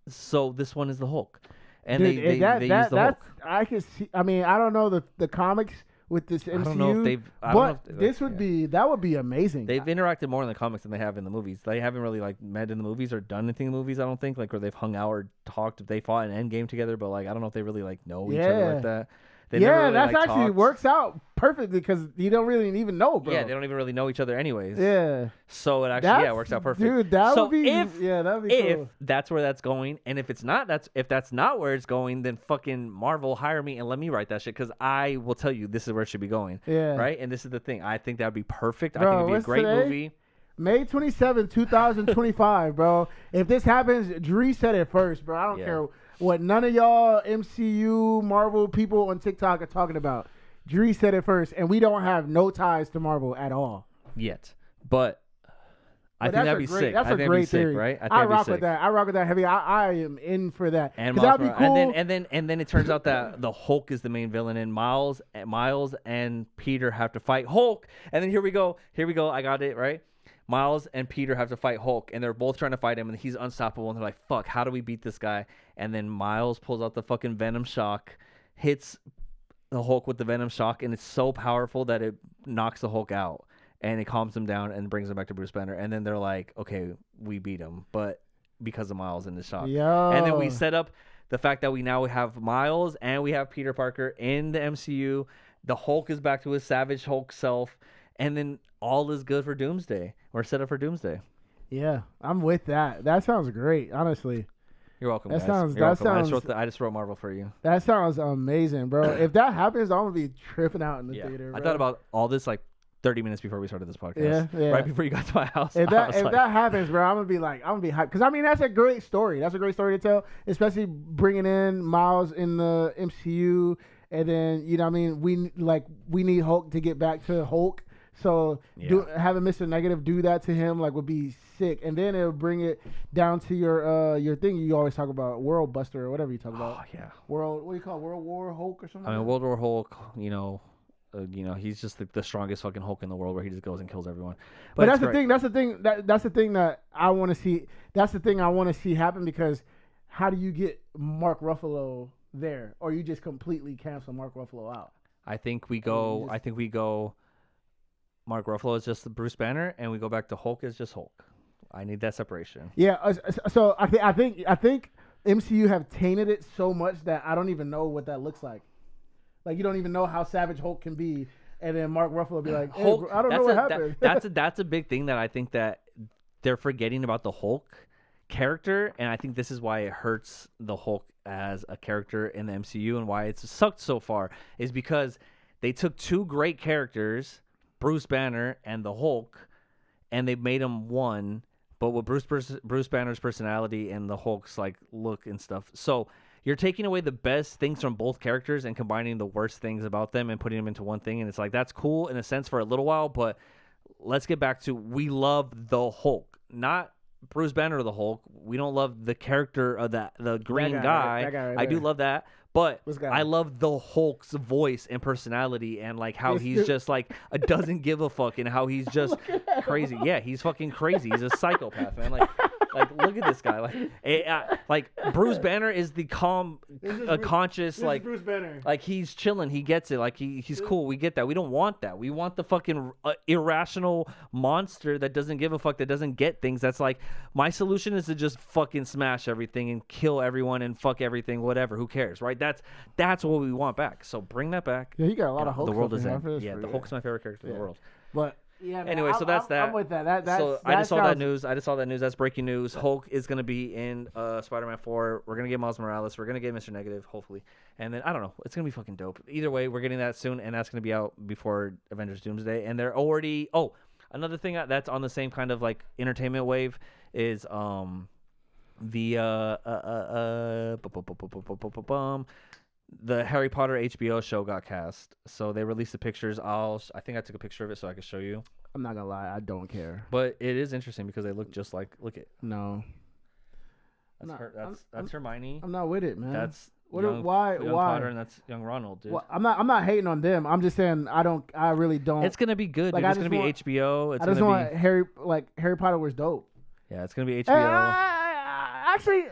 So this one is the Hulk. And dude, they use the Hulk. I can see. I mean, I don't know the comics with this MCU. I don't know if they've. That would be amazing. They've interacted more in the comics than they have in the movies. They haven't really like met in the movies or done anything in the movies. I don't think where they've hung out or talked. They fought in Endgame together, but I don't know if they really know each other like that. That's actually works out perfectly because you don't really even know, bro. Yeah, they don't even really know each other anyways. Yeah. So it actually works out perfect. Dude, that would be cool. If that's where that's going, and if that's not where it's going, then fucking Marvel hire me and let me write that shit because I will tell you this is where it should be going. Yeah. Right? And this is the thing. I think that would be perfect. Bro, I think it'd be a great movie. May 27, 2025, bro. If this happens, Dre said it first, bro. I don't care what none of y'all MCU, Marvel people on TikTok are talking about. Dre said it first, and we don't have no ties to Marvel at all. Yet. But I think that'd be sick. That's a great theory, right? I rock with that. I rock with that heavy. I am in for that. And that'd be cool. And then it turns out that the Hulk is the main villain, and Miles and Peter have to fight Hulk. And then here we go. I got it right. Miles and Peter have to fight Hulk, and they're both trying to fight him, and he's unstoppable. And they're like, "Fuck, how do we beat this guy?" And then Miles pulls out the fucking Venom shock, hits the Hulk with the Venom shock, and it's so powerful that it knocks the Hulk out, and it calms him down and brings him back to Bruce Banner. And then they're like, "Okay, we beat him," but because of Miles in the shock. And then we set up the fact that we now have Miles and we have Peter Parker in the MCU. The Hulk is back to his Savage Hulk self, and then all is good for Doomsday. We're set up for Doomsday. Yeah, I'm with that. That sounds great, honestly. You're welcome, guys. Sounds. I just wrote Marvel for you. That sounds amazing, bro. If that happens, I'm gonna be tripping out in the theater. Bro. I thought about all this like 30 minutes before we started this podcast. Yeah. Right before you got to my house. If that happens, bro, I'm gonna be hyped. Because I mean, that's a great story. That's a great story to tell, especially bringing in Miles in the MCU, and then you know, what I mean, we need Hulk to get back to Hulk. So having Mr. Negative do that to him would be sick, and then it'll bring it down to your thing you always talk about, World Buster or whatever you talk about. Oh yeah, World. What do you call it? World War Hulk or something? I mean, World War Hulk. You know, he's just the strongest fucking Hulk in the world, where he just goes and kills everyone. But that's the thing. That's the thing that I want to see. That's the thing I want to see happen, because how do you get Mark Ruffalo there, or you just completely cancel Mark Ruffalo out? I think we go. Mark Ruffalo is just the Bruce Banner, and we go back to Hulk is just Hulk. I need that separation. Yeah, so I think MCU have tainted it so much that I don't even know what that looks like. Like, you don't even know how Savage Hulk can be, and then Mark Ruffalo will be like, hey, Hulk, I don't know what happened. That's a big thing that I think that they're forgetting about the Hulk character, and I think this is why it hurts the Hulk as a character in the MCU and why it's sucked so far, is because they took two great characters, Bruce Banner and the Hulk, and they made them one, but with Bruce Banner's personality and the Hulk's look and stuff. So you're taking away the best things from both characters and combining the worst things about them and putting them into one thing, and it's that's cool in a sense for a little while, but let's get back to, we love the Hulk, not Bruce Banner or the Hulk. We don't love the character of the green guy. That guy right I do love that. But I love the Hulk's voice and personality, and how he's just doesn't give a fuck, and how he's just crazy. Yeah, he's fucking crazy. He's a psychopath, man. Look at this guy. Bruce Banner is the calm, conscious, Bruce Banner. He's chilling. He gets it. He's cool. We get that. We don't want that. We want the fucking irrational monster that doesn't give a fuck, that doesn't get things. That's my solution is to just fucking smash everything and kill everyone and fuck everything, whatever. Who cares, right? That's what we want back. So bring that back. Yeah, you got a lot of Hulk. The world is in. Yeah, the Hulk's my favorite character in the world. But yeah, man, anyway, so that's that. I'm with that. I just saw that news. That's breaking news. Hulk is going to be in Spider-Man 4. We're going to get Miles Morales. We're going to get Mr. Negative, hopefully. And then, I don't know. It's going to be fucking dope. Either way, we're getting that soon, and that's going to be out before Avengers Doomsday. And they're already... Oh, another thing that's on the same kind of entertainment wave is the Harry Potter HBO show got cast, so they released the pictures. I think I took a picture of it so I could show you. I'm not gonna lie, I don't care. But it is interesting because they look just like. Look at. No. That's Hermione. I'm not with it, man. That's young Potter, and that's young Ronald, dude. Well, I'm not hating on them. I'm just saying I really don't. It's gonna be good. Dude. It's gonna be HBO. I just want Harry Potter was dope. Yeah, it's gonna be HBO. Actually,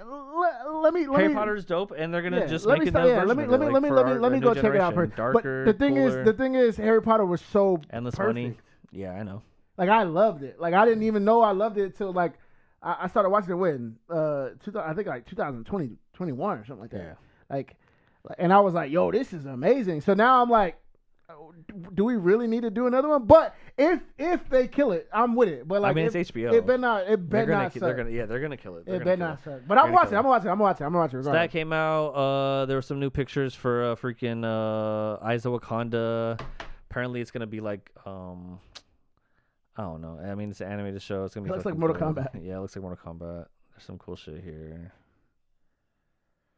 let me. Harry Potter's dope, and they're gonna just make it. Let me go check it out first. Darker, but the thing is, Harry Potter was so endless perfect. money. Yeah, I know. I loved it. I didn't even know I loved it till I started watching it when I think 2020, 21 or something like that. Yeah. And I was like, yo, this is amazing. So now I'm like, do we really need to do another one? But if they kill it, I'm with it. But like, I mean, it's HBO. It better not. They're gonna kill it. It better not suck. But I'm watching. I'm watching. So that came out. There were some new pictures for freaking Eyes of Wakanda. Apparently, it's gonna be like I don't know. I mean, it's an animated show. It's gonna be. It looks like Mortal Kombat. Yeah, it looks like Mortal Kombat. There's some cool shit here.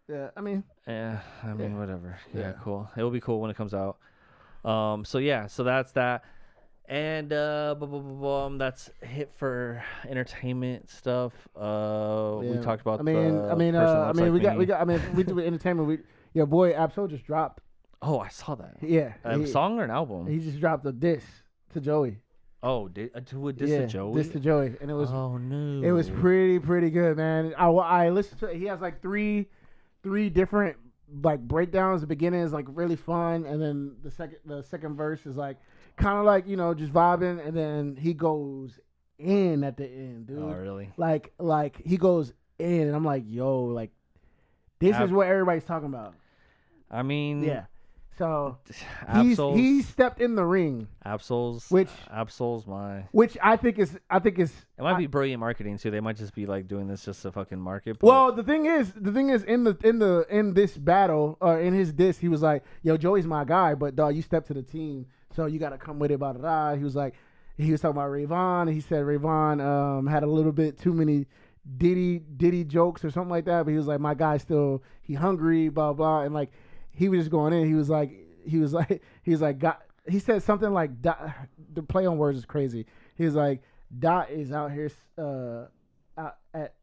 Yeah, I mean. Yeah, I mean, whatever. Yeah, cool. It will be cool when it comes out. So that's that. And that's it for entertainment stuff. We talked about. We do entertainment. Your boy Absol just dropped. Oh, I saw that. Yeah, a song or an album? He just dropped a diss to Joey. Oh, to Joey? Diss to Joey, and it was. Oh no! It was pretty good, man. I listened to it. He has like three different like breakdowns. The beginning is like really fun, and then the second verse is like kind of like, you know, just vibing, and then he goes in at the end, dude. Oh, really? Like he goes in, and I'm like, yo, like this is what everybody's talking about. I mean, yeah. So he stepped in the ring. Absol's which I think is it might be brilliant marketing too. They might just be like doing this just to fucking market. But. Well, the thing is in this battle or in his diss, he was like, "Yo, Joey's my guy, but dog, you step to the team, so you got to come with it." Blah, blah, blah. He was talking about Rayvon, and he said Rayvon had a little bit too many Diddy jokes or something like that, but he was like, "My guy's still hungry, blah blah," and like. He was just going in. He was like, he said something like, Dot, the play on words is crazy. He was like, Dot is out here,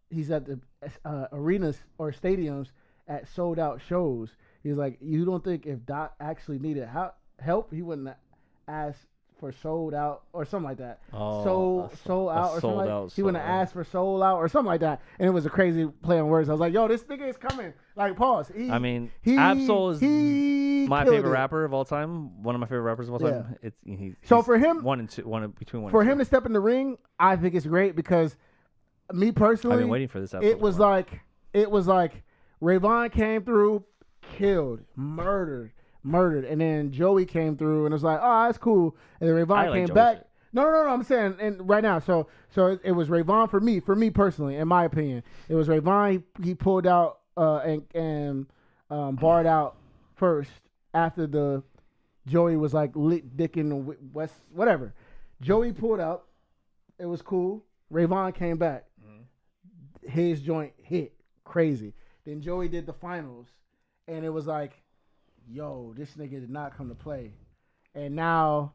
he's at the arenas or stadiums at sold out shows. He's like, you don't think if Dot actually needed help, he wouldn't ask for sold out or something like that. Sold out or something like that. He wouldn't ask for sold out or something like that. And it was a crazy play on words. I was like, yo, this nigga is coming. Like, pause. Absol is my favorite rapper of all time. One of my favorite rappers of all time. Yeah. So for him, between one. For and him two. to step in the ring, I think it's great because me personally, I've been waiting for this episode. It was like Rayvon came through, killed, murdered, and then Joey came through and it was like, oh, that's cool. And then Rayvon came back. Shit. No, I'm saying, and right now, so it was Rayvon for me personally, in my opinion, it was Rayvon. He pulled out and barred out first after the Joey was like lit dick in the West, whatever. Joey pulled out, it was cool. Rayvon came back, his joint hit crazy. Then Joey did the finals, and it was like, yo, this nigga did not come to play. And now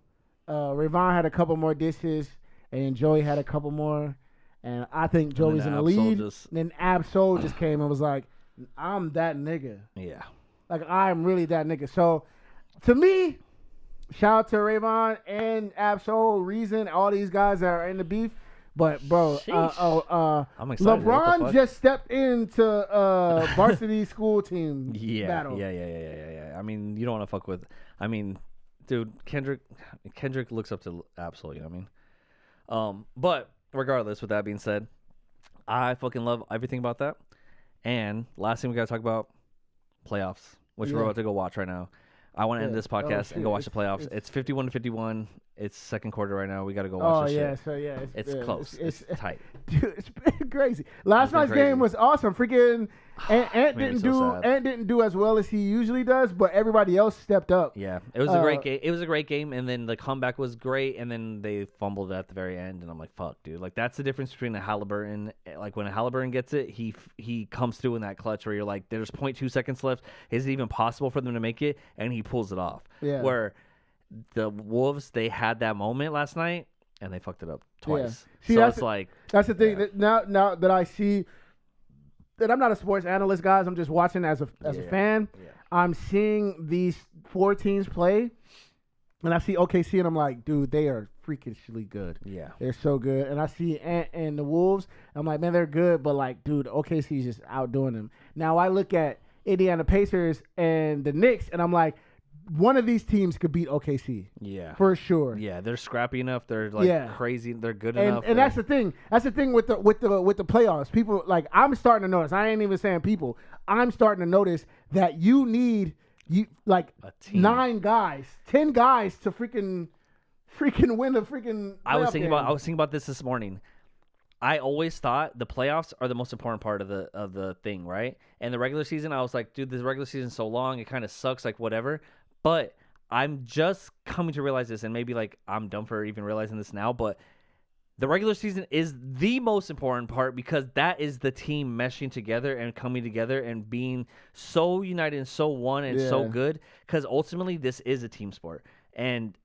Rayvon had a couple more dishes, and Joey had a couple more. And I think Joey's in the lead. Then Absol just came and was like, I'm that nigga. Yeah. Like, I'm really that nigga. So, to me, shout out to Rayvon and Absol, Reason, all these guys that are in the beef. But, bro, I'm excited. LeBron just stepped into varsity school team battle. Yeah. I mean, you don't want to fuck with. I mean, dude, Kendrick looks up to Absol. You know what I mean? But regardless, with that being said, I fucking love everything about that. And last thing we gotta talk about, playoffs, which we're about to go watch right now. I want to end this podcast and go watch the playoffs. It's 51-51. It's second quarter right now. We got to go watch this shit. It's close. It's tight. Dude, it's been crazy. Last night's game was awesome. Freaking Ant didn't do as well as he usually does, but everybody else stepped up. Yeah, it was a great game. It was a great game, and then the comeback was great, and then they fumbled at the very end, and I'm like, fuck, dude. Like, that's the difference between a Halliburton. Like, when a Halliburton gets it, he comes through in that clutch where you're like, there's 0.2 seconds left. Is it even possible for them to make it? And he pulls it off. Yeah. Where the Wolves, they had that moment last night, and they fucked it up twice. Yeah. See, so it's like... That's the thing. That now that I see... That I'm not a sports analyst, guys. I'm just watching as a fan. Yeah. I'm seeing these four teams play, and I see OKC, and I'm like, dude, they are freakishly good. Yeah. They're so good. And I see Ant and the Wolves. I'm like, man, they're good, but, like, dude, OKC is just outdoing them. Now I look at Indiana Pacers and the Knicks, and I'm like, one of these teams could beat OKC. Yeah, for sure. Yeah, they're scrappy enough. They're like crazy. They're good enough. And that's the thing. That's the thing with the playoffs. People like I'm starting to notice. I ain't even saying people. I'm starting to notice that you need like 9 guys, 10 guys to freaking win a freaking. I was thinking about this morning. I always thought the playoffs are the most important part of the thing, right? And the regular season, I was like, dude, this regular season is so long, it kind of sucks, like whatever. But I'm just coming to realize this, and maybe like I'm dumb for even realizing this now, but the regular season is the most important part because that is the team meshing together and coming together and being so united and so one and so good. Because ultimately, this is a team sport, and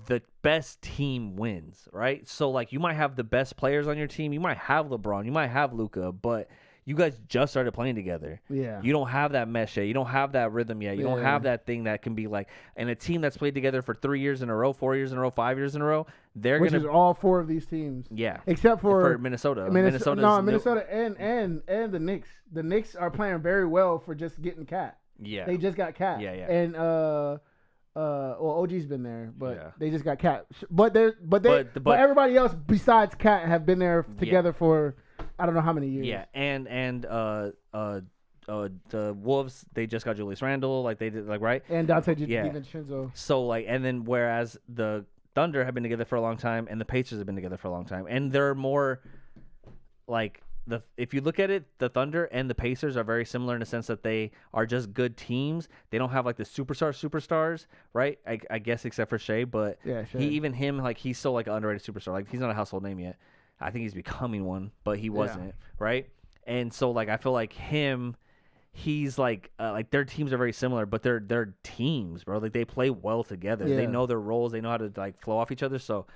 the best team wins, right? So like you might have the best players on your team, you might have LeBron, you might have Luka, but you guys just started playing together. Yeah. You don't have that mesh yet. You don't have that rhythm yet. You don't have that thing that can be like, and a team that's played together for 3 years in a row, 4 years in a row, 5 years in a row, which is all 4 of these teams. Yeah. Except for Minnesota. Minnesota and the Knicks. The Knicks are playing very well for just getting Cat. Yeah. They just got Cat. Yeah. And well, OG's been there, but they just got Cat. But everybody else besides Cat have been there together for I don't know how many years. Yeah, and the Wolves, they just got Julius Randle, like they did, like right. And Dante DiVincenzo. So like, and then whereas the Thunder have been together for a long time, and the Pacers have been together for a long time, and they're more like. If you look at it, the Thunder and the Pacers are very similar in the sense that they are just good teams. They don't have like the superstars, right? I guess except for Shea, but him, like he's still like an underrated superstar. Like he's not a household name yet. I think he's becoming one, but he wasn't, right? And so like I feel like he's like their teams are very similar, but they're teams, bro. Like they play well together. Yeah. They know their roles. They know how to like flow off each other. So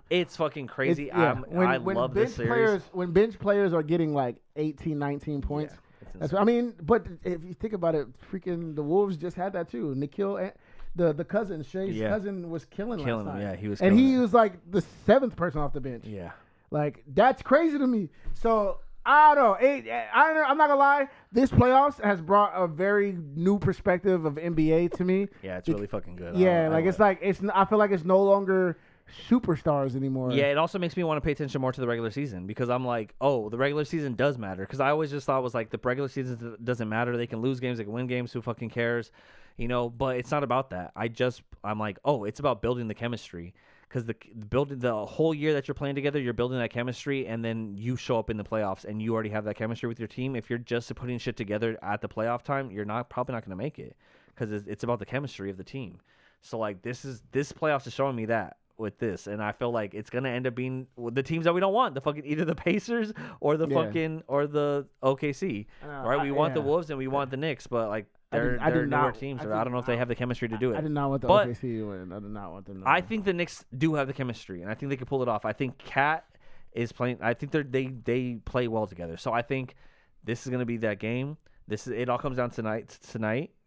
it's fucking crazy. I love this series. When bench players are getting like 18, 19 points, but if you think about it, freaking the Wolves just had that too. Nikhil, the cousin, Shea's cousin was killing last night. Yeah, he was. And he was like the 7th person off the bench. Yeah, like that's crazy to me. So. I don't know. I'm not gonna lie. This playoffs has brought a very new perspective of NBA to me. Yeah, it's really fucking good. Yeah, I feel like it's no longer superstars anymore. Yeah, it also makes me want to pay attention more to the regular season because I'm like, oh, the regular season does matter. Because I always just thought it was like the regular season doesn't matter. They can lose games, they can win games. Who fucking cares? You know. But it's not about that. I'm like, oh, it's about building the chemistry. Because building the whole year that you're playing together, you're building that chemistry, and then you show up in the playoffs, and you already have that chemistry with your team. If you're just putting shit together at the playoff time, you're probably not going to make it because it's about the chemistry of the team. So like this playoffs is showing me that with this, and I feel like it's going to end up being the teams that we don't want, the fucking either the Pacers or the fucking or the OKC, right? We want the Wolves and we want the Knicks, but like. They're newer teams. I don't know if they have the chemistry to do it. I did not want the OKC to win. I did not want them to win. I think the Knicks do have the chemistry, and I think they can pull it off. I think Cat is playing. I think they play well together. So I think this is going to be that game. It all comes down tonight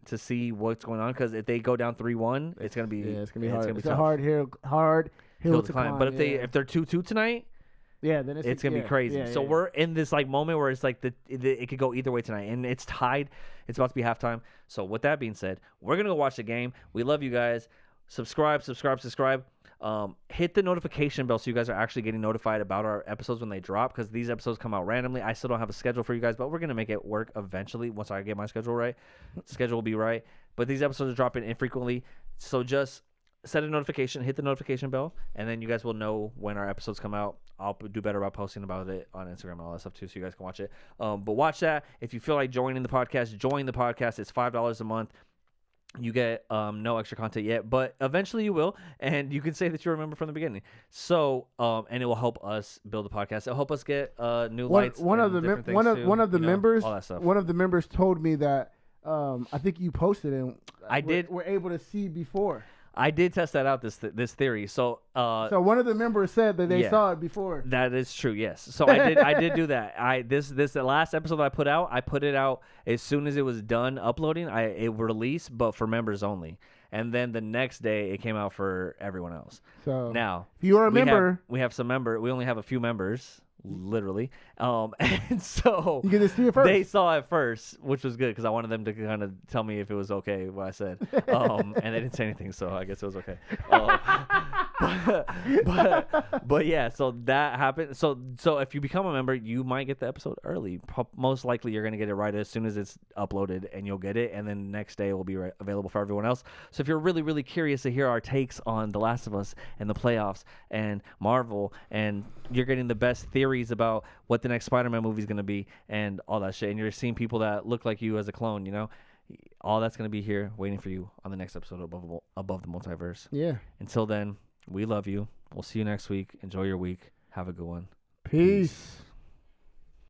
to see what's going on. Because if they go down 3-1, it's going to be it's going to be hard. It's a hard hill to climb. But if they're 2-2 tonight. Yeah, then it's gonna be crazy. Yeah, so we're in this like moment where it's like it could go either way tonight, and it's tied. It's about to be halftime. So with that being said, we're gonna go watch the game. We love you guys. Subscribe. Hit the notification bell so you guys are actually getting notified about our episodes when they drop, because these episodes come out randomly. I still don't have a schedule for you guys, but we're gonna make it work eventually once I get my schedule right. Schedule will be right, but these episodes are dropping infrequently, so just set a notification, hit the notification bell, and then you guys will know when our episodes come out. I'll do better about posting about it on Instagram and all that stuff too, so you guys can watch it. But watch that. If you feel like joining the podcast, join the podcast. It's $5 a month. You get no extra content yet, but eventually you will, and you can say that you remember from the beginning. So, and it will help us build the podcast. It'll help us get new lights. One of the members told me that I think you posted and we're able to see before. I did test that out, this theory. So one of the members said that they saw it before. That is true, yes. So I did do that. The last episode that I put it out as soon as it was done uploading. It released, but for members only. And then the next day it came out for everyone else. So now if you're a member, we have some member. We only have a few members. literally. And so you get to see it first. They saw it first, which was good because I wanted them to kind of tell me if it was okay what I said. And they didn't say anything, so I guess it was okay. But yeah, so that happened. So if you become a member, you might get the episode early. Most likely, you're gonna get it right as soon as it's uploaded, and you'll get it. And then next day, it will be available for everyone else. So if you're really, really curious to hear our takes on The Last of Us and the playoffs and Marvel, and you're getting the best theories about what the next Spider-Man movie is going to be and all that shit, and you're seeing people that look like you as a clone, you know, all that's going to be here waiting for you on the next episode of Above the Multiverse. Yeah. Until then, we love you. We'll see you next week. Enjoy your week. Have a good one. Peace.